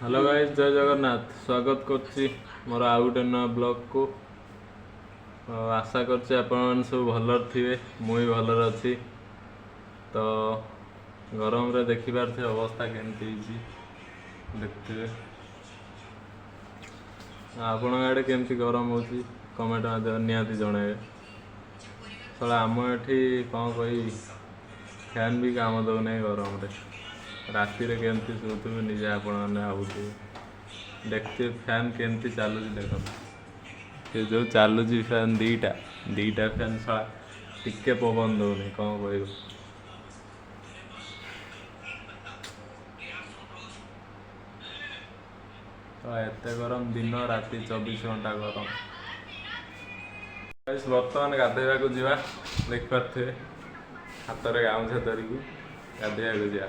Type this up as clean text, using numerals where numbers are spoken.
Hello guys, जय जगन्नाथ। स्वागत करछि मोर आउ गोटे नया ब्लॉग को। आशा करछि आपण सब भलर थिबे, मुई भलर अछि। तो गरम रे देखि पारथे अवस्था केमती हिची देखते। आपण आड़े केमती गरम होची कमेंट माध्यम निहाती जणाइबे। सला आम एठी कौन कही फैन भी काम दो नहीं गरम रे। राति रे केमती सुतुबे निजे आपण माने आउथि देखते फैन केमती चालू देख से जो चालू फैन दीटा फैन सला टिके पवन दौनी कौन कह। तो एत गरम दिन राति 24 घंटा गरम। बर्तमान गाधेवा को जीवा देखिपारे हाथ में गामछा धरिकी गाधेवा को जा।